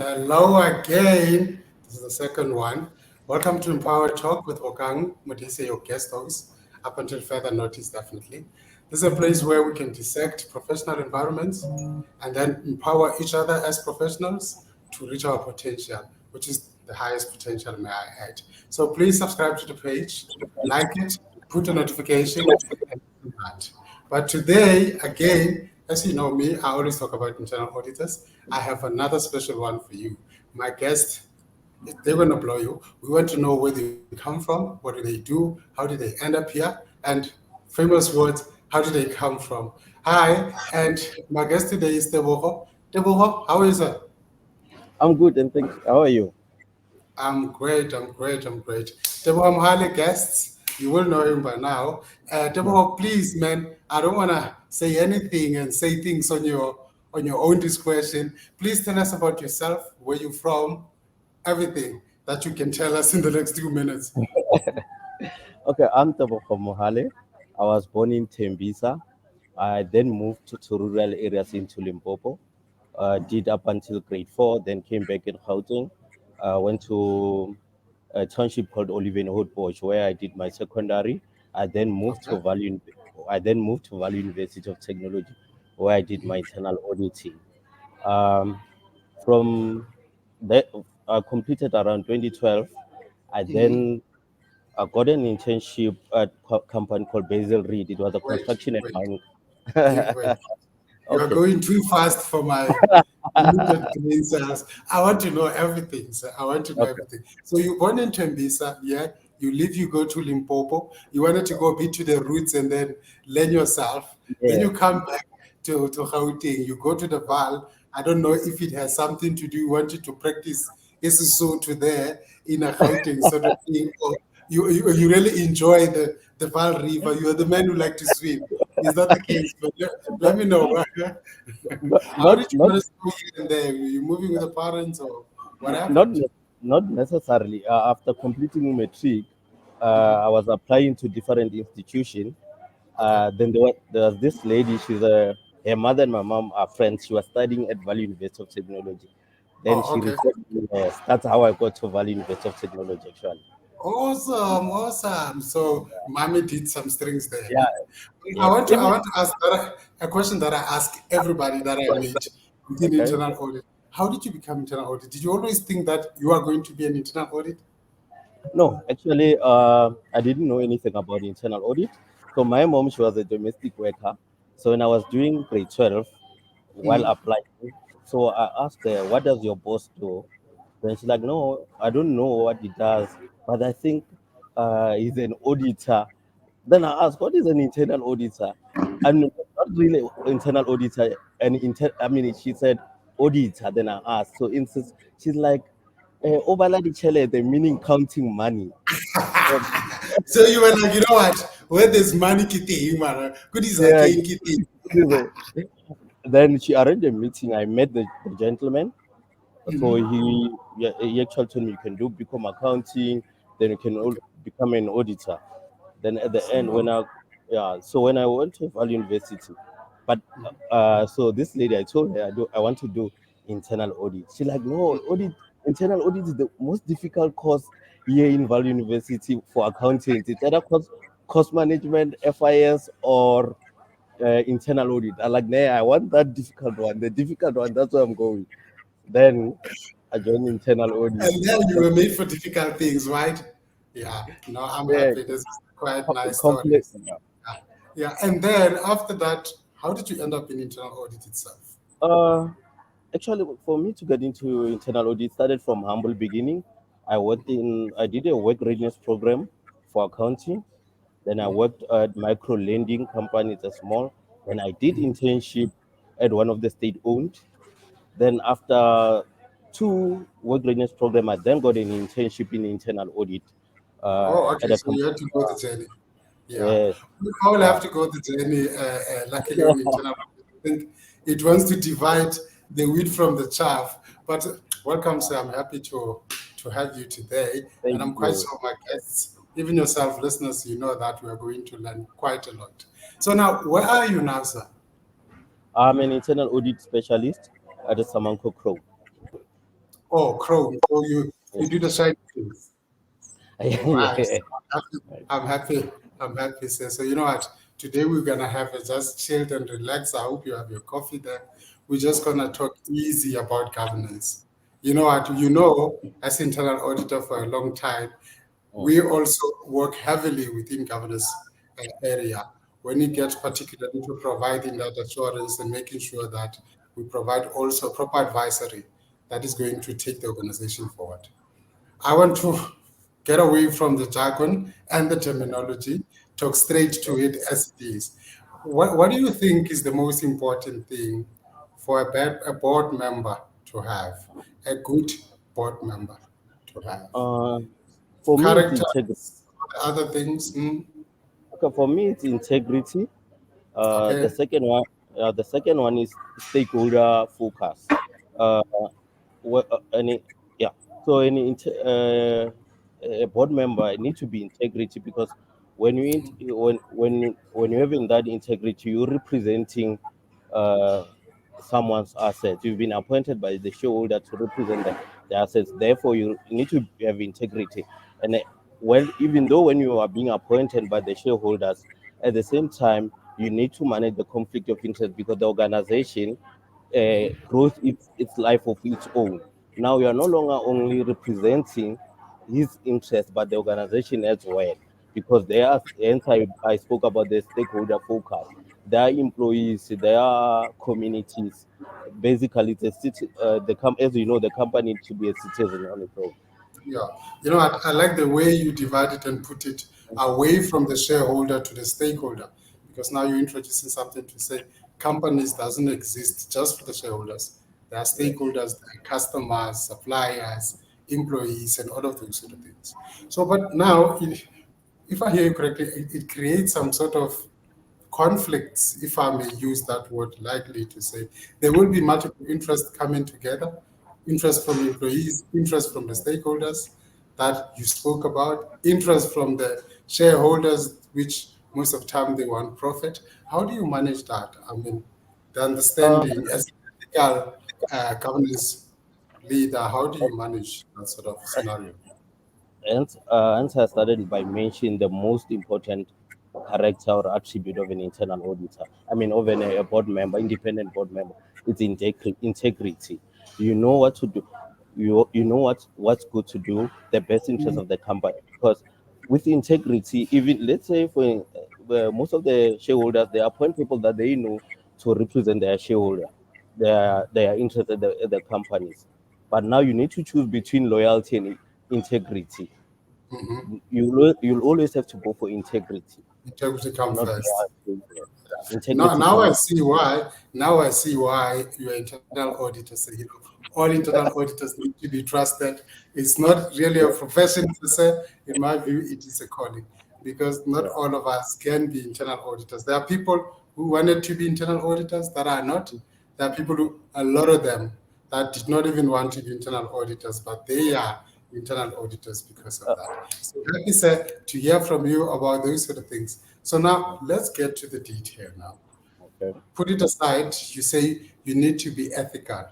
Hello again. This is the second one. Welcome to Empower Talk with Bokang Modise, your guest host, up until further notice, definitely. This is a place where we can dissect professional environments and then empower each other as professionals to reach our potential, which is the highest potential, may I add. So please subscribe to the page, like it, put a notification, and do that. But today, again, as you know me, I always talk about internal auditors. I have another special one for you. My guest, they're going to blow you. We want to know where they come from, what do they do, how did they end up here, and famous words, how did they come from? Hi, and my guest today is Tebogo. Tebogo, how is it? I'm good, and thanks. How are you? I'm great. Tebogo Mohale guests, you will know him by now. Yeah. Tebogo, please, man, I don't want to say anything and say things on your own discretion. Please tell us about yourself, where you're from, everything that you can tell us in the next 2 minutes. Okay, I'm Tebogo Mohale. I was born in Tembisa. I then moved to rural areas into Limpopo. Did up until grade 4, then came back in Gauteng. Went to a township called Olivenhout, where I did my secondary. I then moved Okay. to Valley. I then moved to Valley University of Technology, where I did my internal auditing. Um, from that, I completed around 2012. I Mhm. then I got an internship at a company called Basil Reed. It was a Wait, construction and wait, mining. wait. You are Okay. going too fast for my limited brain cells. I want to know everything, sir. I want to know Okay. everything. So you born in Tembisa, yeah? You leave, you go to Limpopo. You wanted to go a bit to the roots and then learn yourself. Then Yeah. you come back to Gauteng. You go to the Val. I don't know if it has something to do. You wanted to practice to there in a Gauteng sort of thing. Or you really enjoy the Val River. You are the man who like to swim. Is that the case? But let me know. Not How not did you not manage to go here and there? Were you moving with the parents or what not happened? not necessarily. After completing matric, Mhm. I was applying to different institutions. Okay. There was this lady. Her mother and my mom are friends. She was studying at Valley University of Technology. Then Oh, she okay. referred me. That's how I got to Valley University of Technology. Actually. Awesome. So mommy did some strings there, Yeah. man. I Yes. want to I Even want to ask a question that I ask everybody that I meet within okay. internal audit. How did you become internal audit? Did you always think that you are going to be an internal audit? No, actually, I didn't know anything about internal audit. So my mom, she was a domestic worker. So when I was doing grade 12, while Mhm. applying, so I asked her, "What does your boss do?" Then she's like, "No, I don't know what he does, but I think he's an auditor." Then I asked, "What is an internal auditor?" And not really internal auditor. I mean, she said auditor. Then I asked. So instance, she's like, "Obala di the meaning counting money." So, So you were like, you know what? Where there's money, kitty, man. Good is yeah. again, kitty. Then she arranged a meeting. I met the gentleman. So Mhm. he actually told me you can do become accounting, then you can Okay. become an auditor. Then at the end, So, when I went to Valley University, but so this lady, I told her I want to do internal audit. She like, no, internal audit is the most difficult course here in Valley University for accountants. It's either cost management, FIS, or internal audit. I like, nah, I want that difficult one, the difficult one. That's where I'm going. Then I joined internal audit. and then you were made for difficult things, right? Yeah. No, I'm Yeah, happy. This is quite nice complex. stories. Yeah. Yeah. And then after that, how did you end up in internal audit itself? Uh, Actually, for me to get into internal audit, started from humble beginning. I did a work readiness program for accounting. Then I Mhm. worked at micro lending company, it's a small. Then I did internship at one of the state owned. Then after two work readiness program, I then got an internship in internal audit Oh, at okay. a So you company. had to go the journey. Yeah. Yes. We all Uh, have to go the journey, luckily on internal audit. I think it wants to divide the wheat from the chaff. But welcome, sir. I'm happy to have you today. And Thank I'm quite you. sure my guests, even yourself, listeners, you know that we are going to learn quite a lot. So now, where are you now, sir? I'm an internal audit specialist at the Samanco Crow. Oh, Chrome. So you Yes. do the side things. Right. Yeah. I'm happy. I'm happy, sir. So you know what? Today we're gonna have a just chilled and relax. I hope you have your coffee there. We're just gonna talk easy about governance. You know what? You know, as internal auditor for a long time, Mm. we also work heavily within governance area when it gets particularly to providing that assurance and making sure that we provide also proper advisory that is going to take the organization forward. I want to get away from the jargon and the terminology, talk straight to it as it is. What do you think is the most important thing for a board member to have, a good board member to have? Uh, for me, it's Character, integrity. other things. Okay, for me, it's integrity. The Okay. second one, is stakeholder focus. Uh, any yeah. So a board member need to be integrity because when you're having that integrity, you're representing uh, someone's assets. You've been appointed by the shareholder to represent the assets. Therefore, you need to have integrity. And well, even though when you are being appointed by the shareholders, at the same time, you need to manage the conflict of interest because the organization grows its life of its own. Now you are no longer only representing his interest, but the organization as well, because they are. Hence, I spoke about the stakeholder focus. Their employees, their communities. Basically, the city, as you know, the company to be a citizen on its own. Yeah, you know, I like the way you divide it and put it away from the shareholder to the stakeholder, because now you're introducing something to say companies doesn't exist just for the shareholders. There are Yes. stakeholders, there are customers, suppliers, employees, and all of those sort of things. So, but now, if I hear you correctly, it creates some sort of conflicts, if I may use that word lightly to say. There will be multiple interests coming together, interest from employees, interest from the stakeholders that you spoke about, interest from the shareholders, which most of the time they want profit. How do you manage that? I mean, the Uh, understanding as an ethical governance leader, how do you manage that sort of scenario? Hence, I started by mentioning the most important character or attribute of an internal auditor. I mean, of a board member, independent board member. It's integrity. You know what to do. You know what's good to do. The best interest of the company. Because with integrity, even let's say for most of the shareholders, they appoint people that they know to represent their shareholder, their interest at the companies. But now you need to choose between loyalty and integrity. Mhm. You'll always have to go for integrity, Integrity come not first. loyalty. Yeah. Now, Integrity now I comes. see why. Now I see why your internal auditors say, all internal auditors need to be trusted. It's not really a Yeah, profession per se. In my view, it is a calling because not yeah. all of us can be internal auditors. There are people who wanted to be internal auditors that are not. There are people who, a lot of them, that did not even want to be internal auditors, but they are internal auditors because of Uh, that. So happy, sir, to hear from you about those sort of things. So now let's get to the detail now. okay. Put it aside, you say you need to be ethical.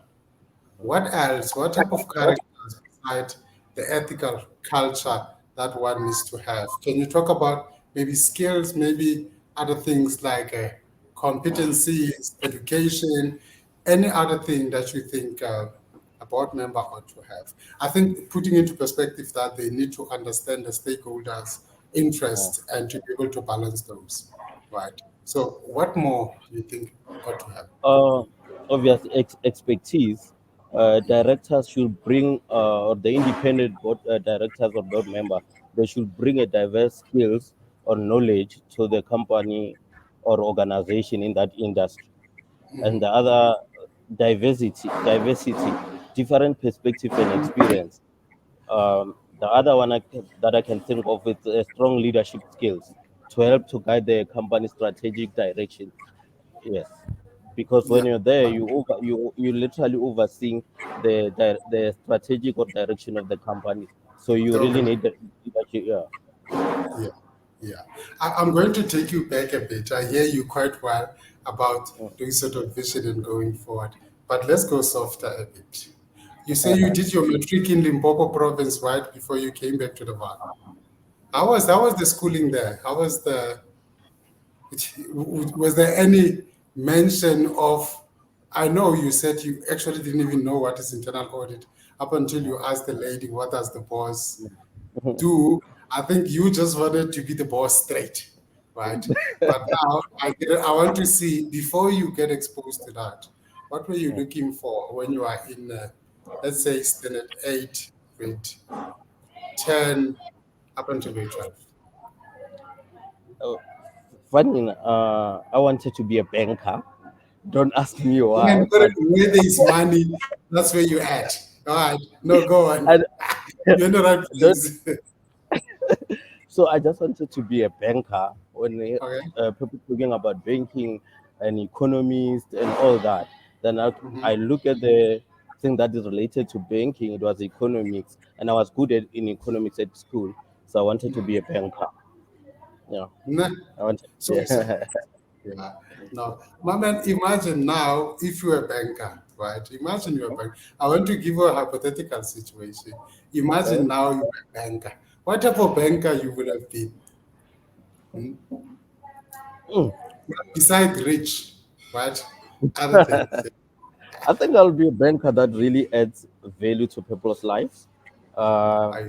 What else? What type of characters beside the ethical culture that one needs to have? Can you talk about maybe skills, maybe other things like competencies, education, any other thing that you think a board member ought to have? I think putting into perspective that they need to understand the stakeholders' Uh, interests and to be able to balance those, right? So, what more do you think ought to have? uh, Obvious expertise. Directors should bring, or the independent board directors or board member, they should bring a diverse skills or knowledge to the company or organization in that industry. And the other, diversity, different perspective and experience. The other one that I can think of is strong leadership skills to help to guide the company's strategic direction. Yes, because when Yeah. you're there, you literally overseeing the strategic or direction of the company. So you The really organization. need the leadership. Yeah. Yeah, yeah. I'm going to take you back a bit. I hear you quite well about Mm. doing sort of vision and going forward. But let's go softer a bit. You say you did your matric in Limpopo province, right, before you came back to the Vaal. How was the schooling there? How was the was there any mention of? I know you said you actually didn't even know what is internal audit up until you asked the lady, "What does the boss do?" I think you just wanted to be the boss straight, right? But now I want to see before you get exposed to that, what were you looking for when you are in, let's say, standard 8, grade 10, up until grade 12? Uh, Funny, I wanted to be a banker. Don't ask me why, And but where there is money, that's where you at. All right, no, go on. I You're in the right don't. place. So I just wanted to be a banker. When Okay. people talking about banking and economist and all that, then I Mhm. look at the thing that is related to banking. It was economics, and I was good in economics at school. So I wanted to be a banker. Yeah, Nah. I wanted. So, yeah, no. My man, imagine now if you're a banker, right? Imagine you're a banker. I want to give you a hypothetical situation. Imagine now you're a banker. What type of banker you would have been? Hmm? Mm. Besides rich, right? Other things. I think I'll be a banker that really adds value to people's lives. Uh, I,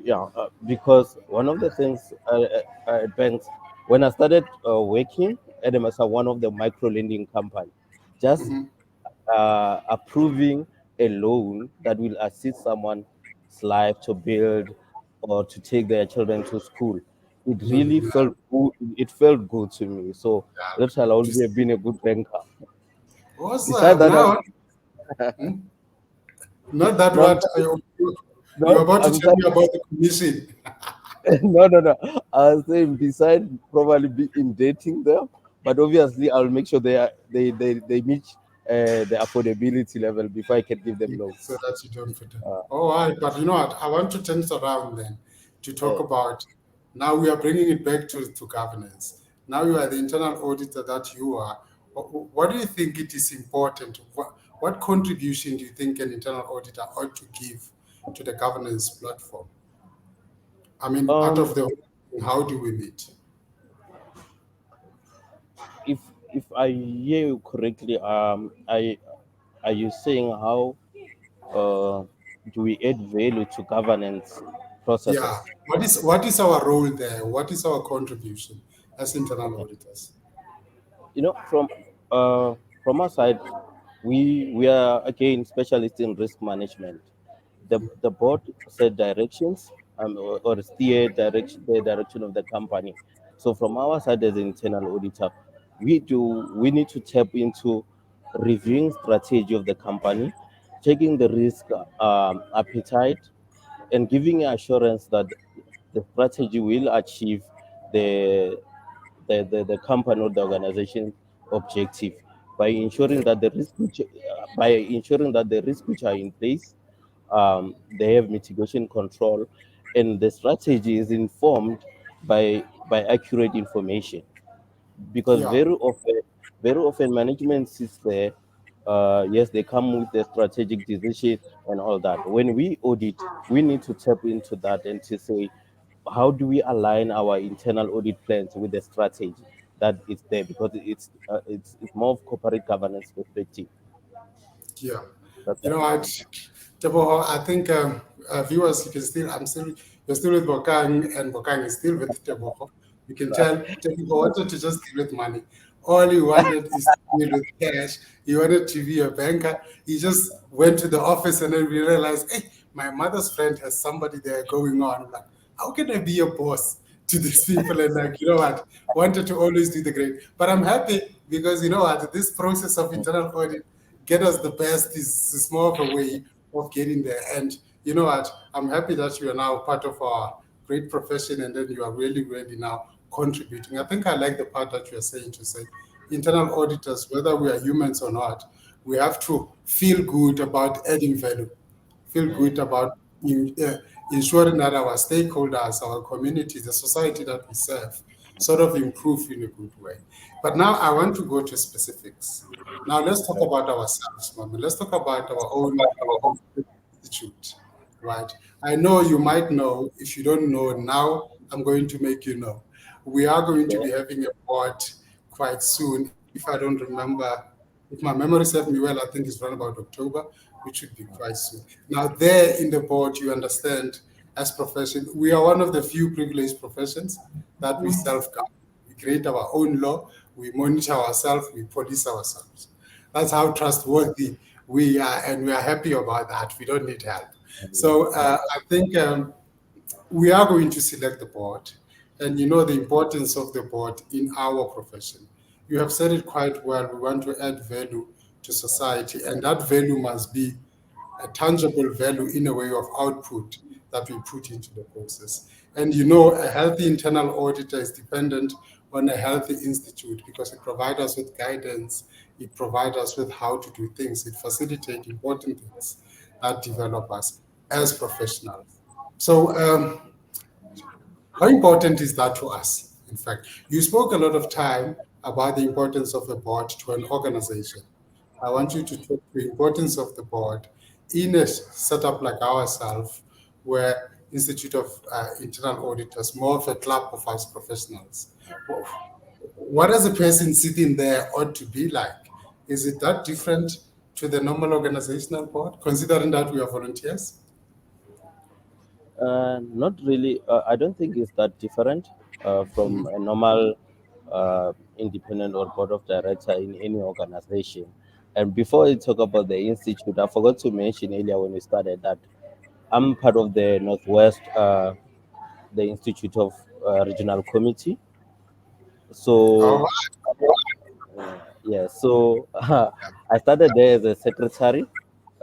yeah, because one of the things at banks, when I started working at MSR, one of the micro lending company, just mhm. approving a loan that will assist someone's life to build or to take their children to school. It No, really felt good. It felt good to me. So that's how I'll yeah. be being a good banker. Besides Awesome. that, Now, hmm? Not that no, I'm what saying, you're no, about to I'm tell saying, me about the commission. no, no, no. I was saying beside probably be in dating them, but obviously I'll make sure they meet the affordability level before I can give them So loans. that you don't fit in. Uh, All right, but you know what? I want to turn it around then to talk uh, about, now we are bringing it back to governance. Now you are the internal auditor that you are. What do you think it is important? What contribution do you think an internal auditor ought to give to the governance platform? I mean, out um, of the, how do we meet? if if I hear you correctly, I are you saying how uh, do we add value to governance Yeah. processes? What is our role there? What is our contribution as internal auditors? You know, uh, from our side, we are again specialists in risk management. The board set directions or steer direction the direction of the company. So from our side as an internal auditor, we need to tap into reviewing strategy of the company, checking the risk appetite, and giving assurance that the strategy will achieve the the company or the organization objective by ensuring Okay. that by ensuring that the risks which are in place, they have mitigation control, and the strategy is informed by accurate information. Because Yeah. very often management sits there. Yes, they come with the strategic decision and all that. When we audit, we need to tap into that and to say, how do we align our internal audit plans with the strategy that is there? Because it's more of corporate governance perspective. Yeah. That's You right. know what, Tebogo, I think viewers, you can still, you're still with Bokang, and Bokang is still with Tebogo. You can tell Tebogo wanted to just deal with money. All he wanted is to deal with cash. He wanted to be a banker. He just went to the office and then we realized, hey, my mother's friend has somebody there going on. I'm like, how can I be a boss to these people? And like, you know what, wanted to always do the great. But I'm happy because you know what, this process of internal audit get us the best is more of a way of getting there. And you know what? I'm happy that you are now part of our great profession and then you are really, really now contributing. I think I like the part that you are saying to say internal auditors, whether we are humans or not, we have to feel good about adding value, feel good about ensuring that our stakeholders, our community, the society that we serve, sort of improve in a good way. But now I want to go to specifics. Now let's talk about ourselves, Mama. Let's talk about our own institute, right? I know you might know. If you don't know now, I'm going to make you know. We are going to Okay. be having a board quite soon. If I don't remember, if my memory serves me well, I think it's around about October, which should be quite soon. Now, there in the board, you understand, as profession, we are one of the few privileged professions that we self-govern. We create our own law, we monitor ourselves, we police ourselves. That's how trustworthy we are, and we are happy about that. We don't need help. So I think we are going to select the board, and you know the importance of the board in our profession. You have said it quite well. We want to add value to society, and that value must be a tangible value in a way of output that we put into the process. And you know, a healthy internal auditor is dependent on a healthy institute because it provides us with guidance, it provides us with how to do things, it facilitates important things that develop us as professionals. So, how important is that to us? In fact, you spoke a lot of time about the importance of a board to an organization. I want you to talk the importance of the board in a setup like ourselves, where Institute of Internal Auditors, more of a club of us professionals. What does a person sitting there ought to be like? Is it that different to the normal organizational board, considering that we are volunteers? Not really. I don't think it's that different from a normal independent or board of director in any organization. And before I talk about the institute, I forgot to mention earlier when we started that I'm part of the Northwest, the Institute of Regional Committee. All So right. yeah, so I started there as a secretary.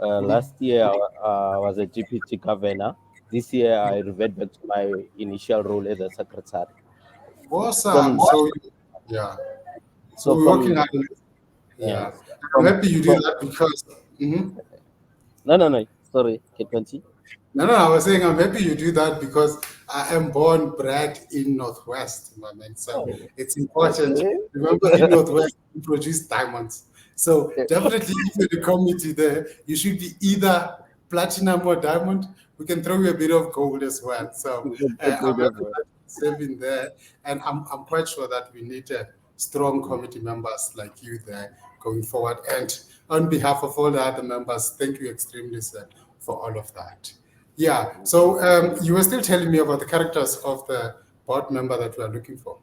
Last year, I was a deputy governor. This year, I revert back to my initial role as a secretary. Awesome. From Yeah. So so we're working from on it. Yeah. yes, I'm from happy you do from that because Mhm. no. Sorry, can continue. No, I was saying I'm happy you do that because I am born bred in Northwest, my man. So Oh, it's important. okay. Remember, in Northwest, we produce diamonds. So definitely, if you're the committee there, you should be either platinum or diamond. We can throw you a bit of gold as well. So I'm happy that you're serving there, and I'm quite sure that we need strong committee members like you there going forward. And on behalf of all the other members, thank you extremely, sir, for all of that. Yeah. So you were still telling me about the characters of the board member that we are looking for.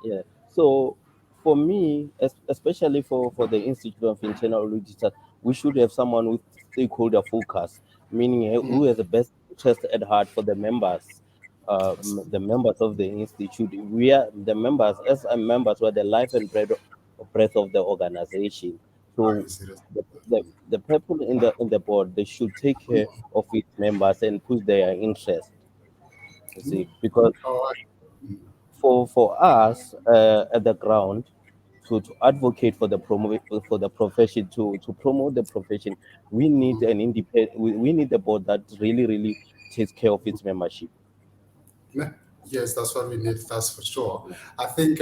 Yeah. So for me, especially for the Institute of Internal Auditors, we should have someone with stakeholder focus, meaning Mhm. who has the best interest at heart for the members, the members of the institute. We are the members, as members, we are the life and breath of the organization. Are So you serious? the people in the board, they should take care of its members and push their interest. You see, because Oh, for us at the ground to advocate for the for the profession to promote the profession, we need an independent we need a board that really takes care of its membership. yeah. Yes, that's what we need. That's for sure. I think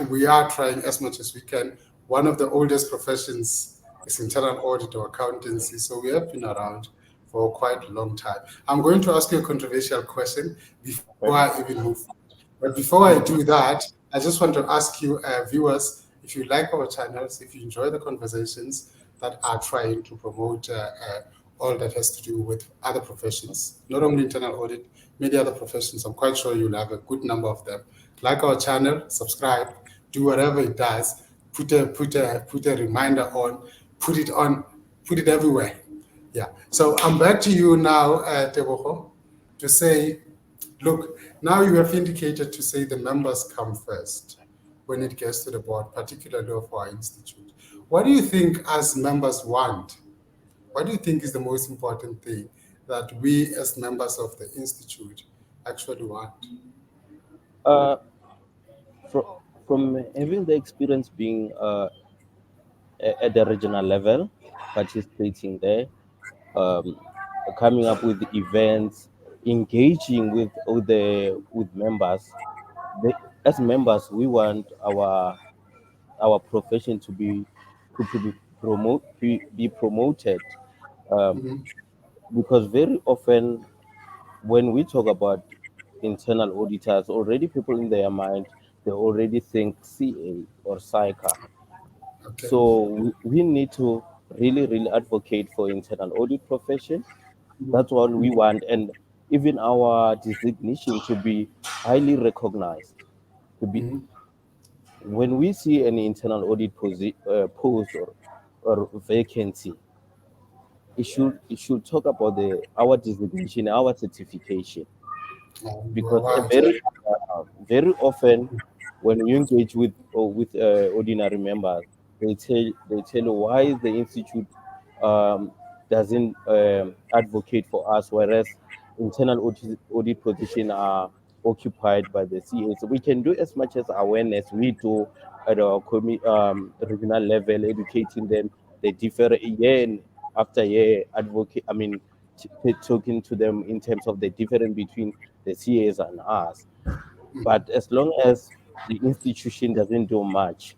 we are trying as much as we can. One of the oldest professions is internal audit or accountancy, so we have been around for quite a long time. I'm going to ask you a controversial question before I Okay. even move. But before I do that, I just want to ask you, viewers, if you like our channels, if you enjoy the conversations that are trying to promote all that has to do with other professions, not only internal audit, many other professions, I'm quite sure you'll have a good number of them. Like our channel, subscribe, do whatever it does, put a reminder on, put it on, put it everywhere. Yeah. So I'm back to you now, Tebogo, to say, look, now you have indicated to say the members come first when it gets to the board, particularly of our institute. What do you think as members want? What do you think is the most important thing that we as members of the institute actually want? uh from from having the experience being at the regional level, participating there, um, coming up with events, engaging with members. The, as members, we want our profession to be promoted, um, Mhm. because very often when we talk about internal auditors, already people in their mind, they already think CA or psycha. Okay. So we need to really advocate for internal audit profession. Mhm. That's what we want, and even our designation to be highly recognized. To be Mhm. when we see any internal audit post or vacancy, it should talk about the our designation, our certification, You are because right. very often when you engage with ordinary members, they tell you why the institute um, doesn't advocate for us, whereas internal audit position are occupied by the CA. So we can do as much as awareness we do at our regional level, educating them. They differ year after year, advocate. I mean, talking to them in terms of the difference between the CAs and us. But as long as the institution doesn't do much,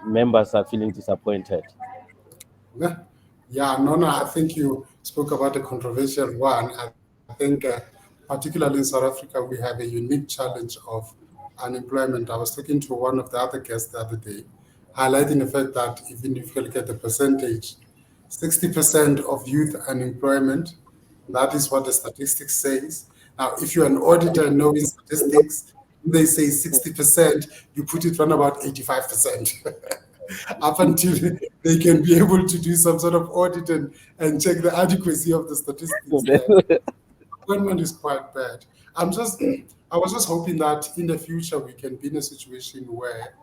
members are feeling disappointed. Yeah, yeah, no, no. I think you spoke about a controversial one. I think, particularly in South Africa, we have a unique challenge of unemployment. I was talking to one of the other guests the other day, highlighting the fact that even if you look at the percentage, 60% of youth unemployment, that is what the statistics says. Now, if you're an auditor knowing statistics, they say 60%, you put it around about 85%. Up until they can be able to do some sort of audit and check the adequacy of the So statistics. then, Employment is quite bad. I was just hoping that in the future we can be in a situation where,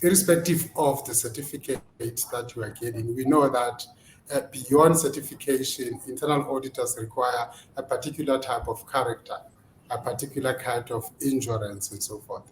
irrespective of the certificate that you are getting, we know that beyond certification, internal auditors require a particular type of character, a particular kind of endurance, and so forth.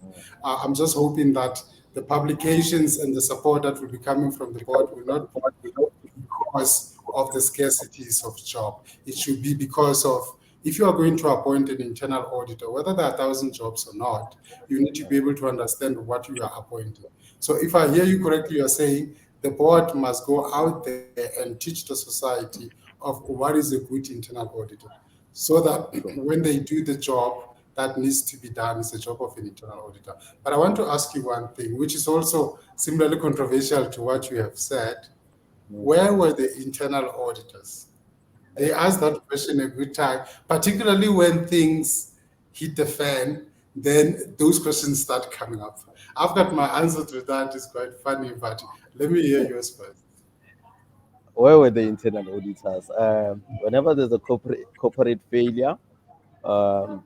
I'm just hoping that the publications and the support that will be coming from the board will not be because of the scarcities of job. It should be because of, if you are going to appoint an internal auditor, whether there are 1,000 jobs or not, you need to be able to understand what you are appointing. So if I hear you correctly, you're saying the board must go out there and teach the society of what is a good internal auditor, so that so, when they do the job that needs to be done, is the job of an internal auditor. But I want to ask you one thing, which is also similarly controversial to what you have said. Where were the internal auditors? They asked that question a good time, particularly when things hit the fan, then those questions start coming up. I've got my answer to that, is quite funny, but let me hear yours first. where were the internal auditors? Whenever there's a corporate failure, um,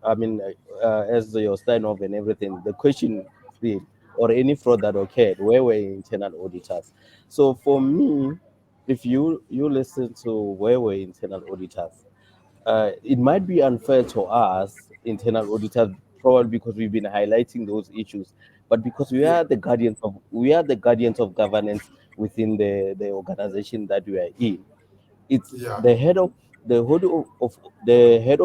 I mean, as your sign off and everything, the question still, or any fraud that occurred, where were internal auditors? So for me, if you listen to where were internal auditors, it might be unfair to us internal auditors, probably because we've been highlighting those issues, but because Yeah, we are the guardians of governance within the organization that we are in. It's yeah, the head of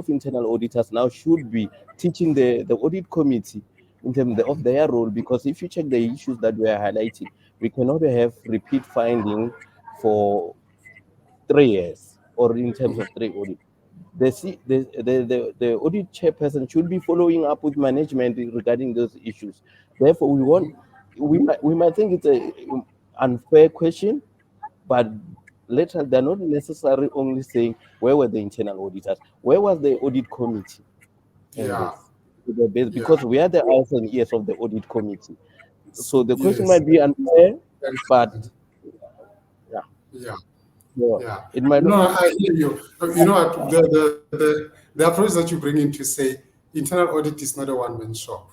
internal auditors now should be teaching the audit committee in terms of their role, because if you check the issues that we are highlighting, we cannot have repeat finding for 3 years or in terms of three audit. The audit chairperson should be following up with management regarding those issues. Therefore, we might think it's a unfair question, but later they're not necessarily only saying where were the internal auditors, where was the audit committee in yeah, this. The base, yeah. because we are the eyes and ears of the audit committee. So the question Yes. might be unfair, but Understand. yeah, Yeah. so Yeah. it might not. No, I hear you. You know what? The approach that you bring in to say internal audit is not a one-man shop.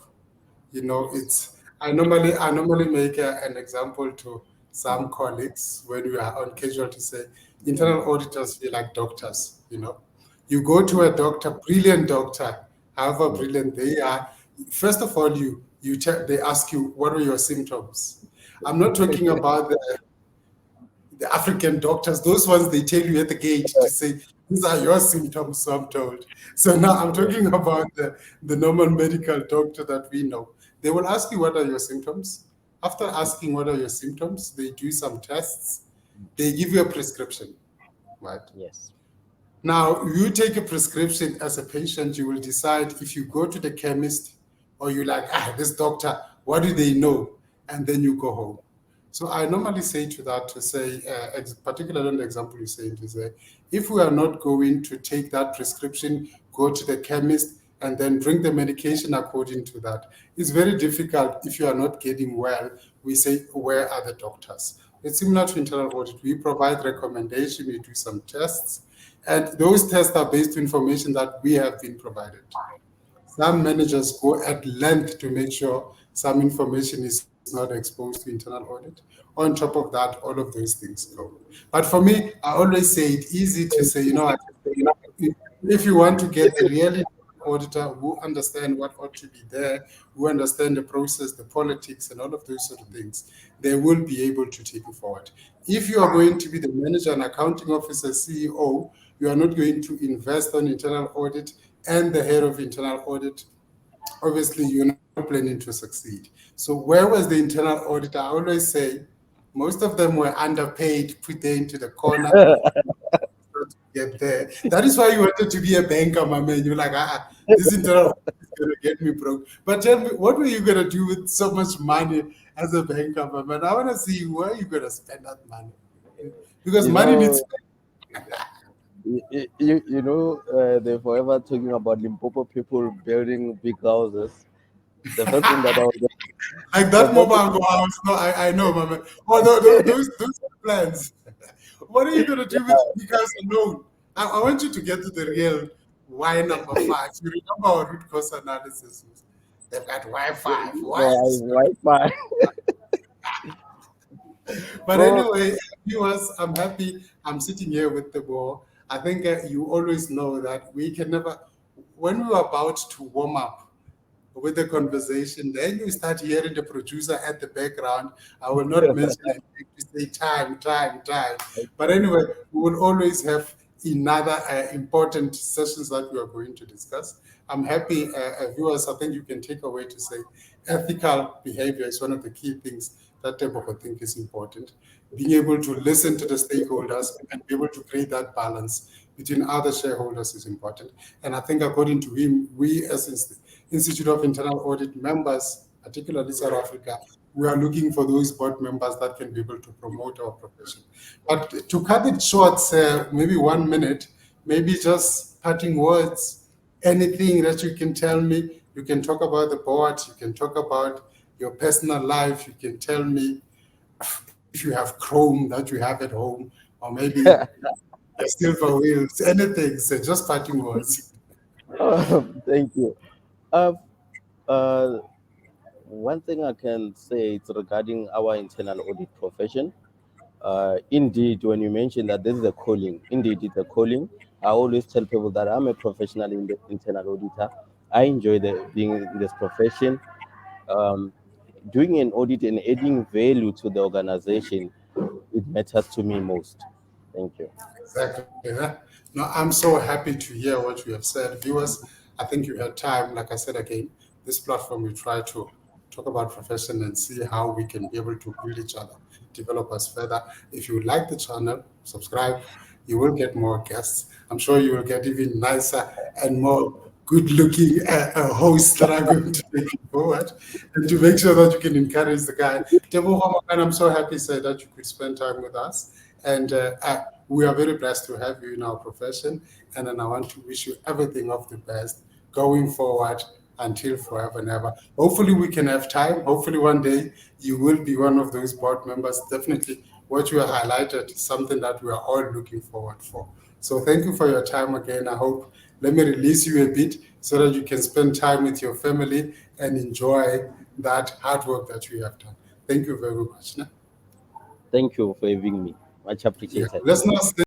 It's, I normally make an example to some colleagues when we are on casual to say internal auditors feel like doctors. You go to a doctor, brilliant doctor, however brilliant they are. First of all, you check, they ask you what are your symptoms. I'm not talking about the African doctors, those ones they tell you at the gate to say, these are your symptoms, so I'm told. So now I'm talking about the normal medical doctor that we know. They will ask you what are your symptoms. After asking what are your symptoms, they do some tests. They give you a prescription, right? Yes. Now, you take a prescription as a patient, you will decide if you go to the chemist or you like, this doctor, what do they know? And then you go home. So I normally say to that to say, particularly on the example you say, to say, if we are not going to take that prescription, go to the chemist and then drink the medication according to that. It's very difficult if you are not getting well. We say, where are the doctors? It's similar to internal audit. We provide recommendation, we do some tests, and those tests are based on information that we have been provided. Some managers go at length to make sure some information is not exposed to internal audit. On top of that, all of those things go. But for me, I always say it's easy to say, if you want to get a really auditor who understand what ought to be there, who understand the process, the politics, and all of those sort of things, they will be able to take you forward. If you are going to be the manager, an accounting officer, CEO, you are not going to invest on internal audit and the head of internal audit, obviously you're not planning to succeed. So where was the internal auditor? I always say most of them were underpaid, put there into the corner to get there. That is why you wanted to be a banker, my man. You're like, this internal audit is gonna get me broke. But tell me, what were you gonna do with so much money as a banker, my man? I wanna see where you gonna spend that money. Because You money know, needs they're forever talking about Limpopo people building big houses. The first thing that I was, like the that first mobile thing, go house. No, I know, my man. Oh, those are plans. What are you gonna do with big house alone? I want you to get to the real why number five. You remember our root cause analysis? They've got Wi-Fi. Why is Wi-Fi. But Bro, anyway, viewers, I'm happy. I'm sitting here with the ball. I think you always know that we can never. When we were about to warm up with the conversation, then you start hearing the producer at the background. I will not mention it to say time, time, time. But anyway, we will always have another important sessions that we are going to discuss. I'm happy, viewers. I think you can take away to say ethical behavior is one of the key things that Tebogo think is important. Being able to listen to the stakeholders and be able to create that balance between other shareholders is important. And I think, according to him, we as Institute of Internal Audit members, particularly South Africa, we are looking for those board members that can be able to promote our profession. But to cut it short, maybe 1 minute, maybe just parting words, anything that you can tell me. You can talk about the board, you can talk about your personal life, you can tell me if you have Chrome that you have at home, or maybe silver wheels, anything. So just parting words. thank you. Uh, uh, One thing I can say is regarding our internal audit profession. Indeed, when you mention that this is a calling, indeed it's a calling. I always tell people that I'm a professional in the internal auditor. I enjoy being in this profession. Um, Doing an audit and adding value to the organization, it matters to me most. Thank you. Exactly. Huh? No, I'm so happy to hear what you have said. Viewers, I think you had time. Like I said again, this platform we try to talk about profession and see how we can be able to build each other, develop us further. If you like the channel, subscribe. You will get more guests. I'm sure you will get even nicer and more good-looking hosts that are going to take you forward, and to make sure that you can encourage the guy. Tebogo Mohale, I'm so happy, sir, that you could spend time with us. And we are very blessed to have you in our profession. And then I want to wish you everything of the best going forward until forever and ever. Hopefully, we can have time. Hopefully, one day you will be one of those board members. Definitely, what you have highlighted is something that we are all looking forward for. So, thank you for your time again. I hope, let me release you a bit so that you can spend time with your family and enjoy that hard work that you have done. Thank you very much. Thank you for having me. Much Yeah, appreciated. let's not